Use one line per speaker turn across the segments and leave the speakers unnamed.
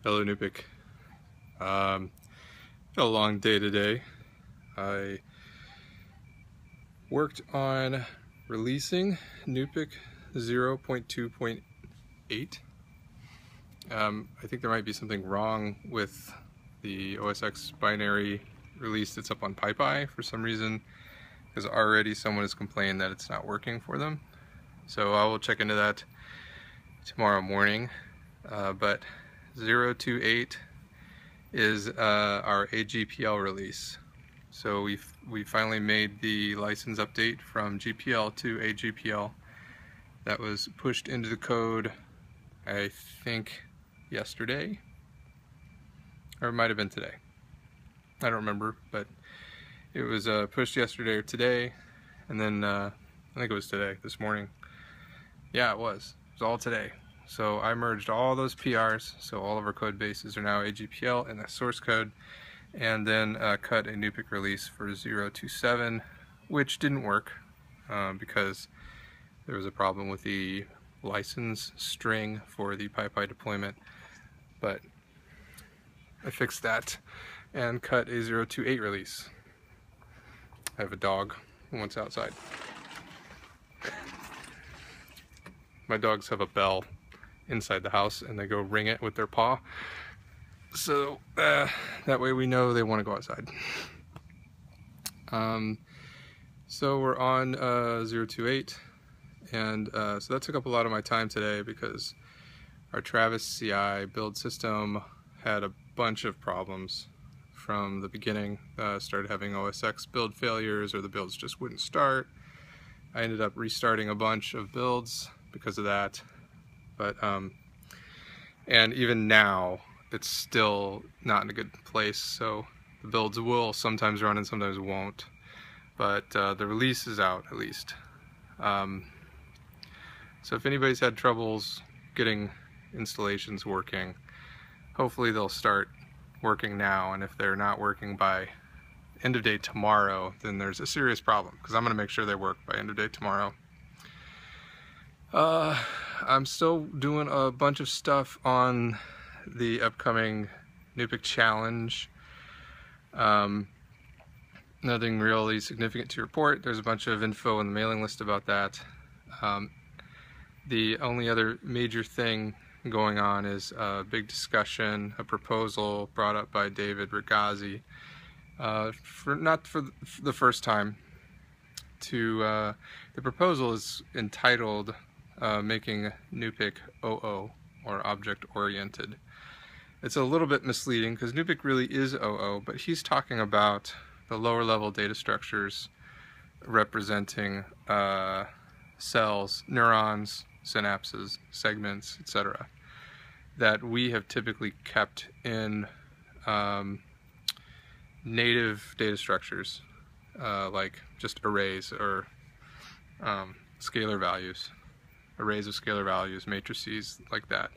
Hello, NuPIC. Had a long day today. I worked on releasing NuPIC 0.2.8. I think there might be something wrong with the OSX binary release that's up on PyPI for some reason, because already someone has complained that it's not working for them. So I will check into that tomorrow morning. But 0.2.8 is our AGPL release. So we finally made the license update from GPL to AGPL. That was pushed into the code, I think, yesterday, or it might have been today. I don't remember, but it was pushed yesterday or today, and then I think it was today, this morning. Yeah, it was all today. So I merged all those PRs, so all of our code bases are now AGPL in the source code, and then cut a NuPIC release for 0.2.7, which didn't work because there was a problem with the license string for the PyPI deployment, but I fixed that and cut a 0.2.8 release. I have a dog who wants outside. My dogs have a bell inside the house and they go ring it with their paw, so that way we know they want to go outside. So we're on 0.2.8, and so that took up a lot of my time today because our Travis CI build system had a bunch of problems from the beginning. Started having OSX build failures, or the builds just wouldn't start. I ended up restarting a bunch of builds because of that. But and even now it's still not in a good place, so the builds will sometimes run and sometimes won't, but the release is out at least. So if anybody's had troubles getting installations working, hopefully they'll start working now, and if they're not working by end of day tomorrow, then there's a serious problem, because I'm going to make sure they work by end of day tomorrow. I'm still doing a bunch of stuff on the upcoming NuPIC challenge. Nothing really significant to report. There's a bunch of info on the mailing list about that. The only other major thing going on is a big discussion, a proposal brought up by David Ragazzi, not for the first time. The proposal is entitled making NuPIC OO, or object oriented. It's a little bit misleading because NuPIC really is OO, but he's talking about the lower level data structures representing cells, neurons, synapses, segments, etc., that we have typically kept in native data structures, like just arrays or scalar values. Arrays of scalar values, matrices like that,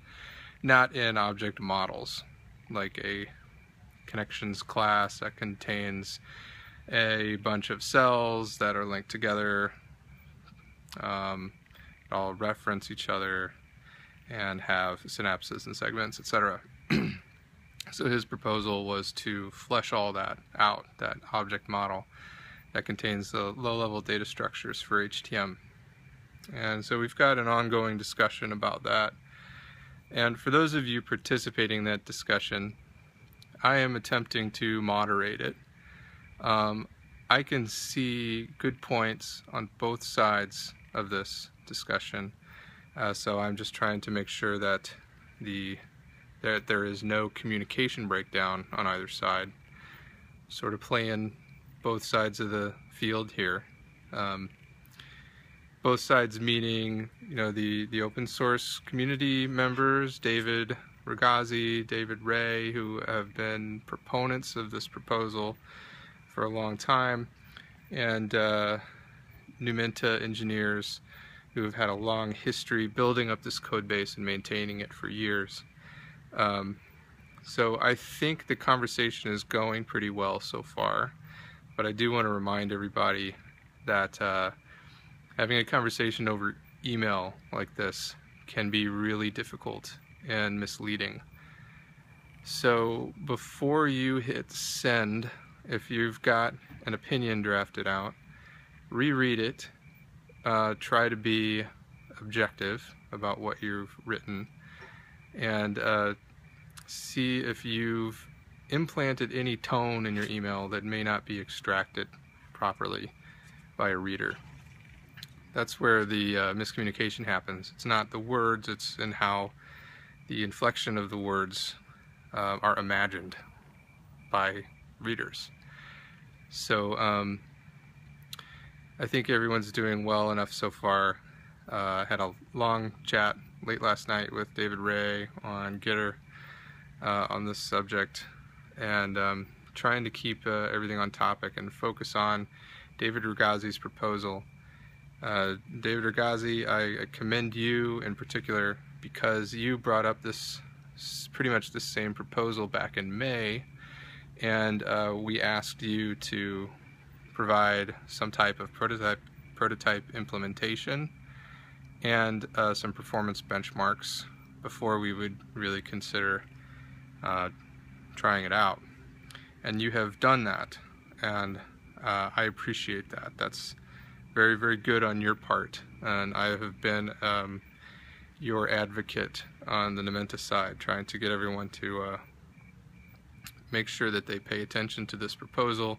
not in object models like a connections class that contains a bunch of cells that are linked together, all reference each other and have synapses and segments, etc. So his proposal was to flesh all that out, that object model that contains the low-level data structures for HTM. And so we've got an ongoing discussion about that. And for those of you participating in that discussion, I am attempting to moderate it. I can see good points on both sides of this discussion. So I'm just trying to make sure that there is no communication breakdown on either side. Sort of playing both sides of the field here. Both sides meaning, you know, the open source community members, David Ragazzi, David Ray, who have been proponents of this proposal for a long time, and NuMINTA engineers who have had a long history building up this code base and maintaining it for years. So I think the conversation is going pretty well so far, but I do want to remind everybody that having a conversation over email like this can be really difficult and misleading. So before you hit send, if you've got an opinion drafted out, reread it, try to be objective about what you've written, and see if you've implanted any tone in your email that may not be extracted properly by a reader. That's where the miscommunication happens. It's not the words, it's in how the inflection of the words are imagined by readers. So I think everyone's doing well enough so far. Had a long chat late last night with David Ray on Gitter on this subject, and trying to keep everything on topic and focus on David Ragazzi's proposal. David Ragazzi, I commend you in particular because you brought up this pretty much the same proposal back in May, and we asked you to provide some type of prototype implementation and some performance benchmarks before we would really consider trying it out. And you have done that, and I appreciate that. That's very, very good on your part, and I have been your advocate on the Numenta side, trying to get everyone to make sure that they pay attention to this proposal,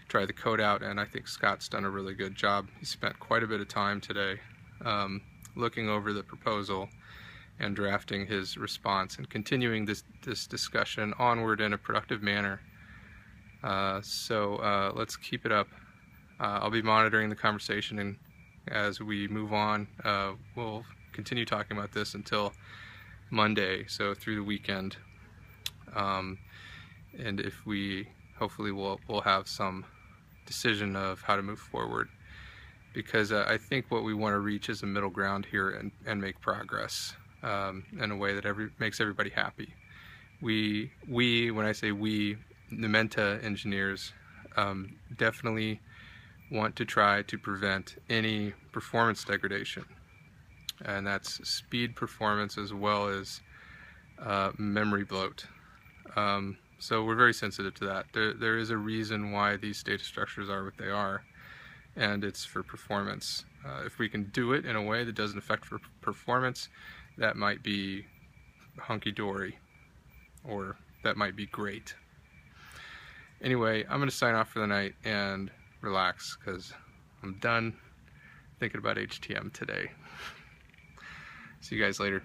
try the code out, and I think Scott's done a really good job. He spent quite a bit of time today looking over the proposal and drafting his response and continuing this discussion onward in a productive manner. So let's keep it up. I'll be monitoring the conversation, and as we move on, we'll continue talking about this until Monday, so through the weekend. And if we, hopefully we'll have some decision of how to move forward, because I think what we want to reach is a middle ground here and make progress in a way that makes everybody happy. We, when I say we, Numenta engineers, definitely want to try to prevent any performance degradation, and that's speed performance as well as memory bloat. So we're very sensitive to that. There is a reason why these data structures are what they are, and it's for performance. If we can do it in a way that doesn't affect performance, that might be hunky-dory, or that might be great. Anyway, I'm going to sign off for the night and relax, because I'm done thinking about HTM today. See you guys later.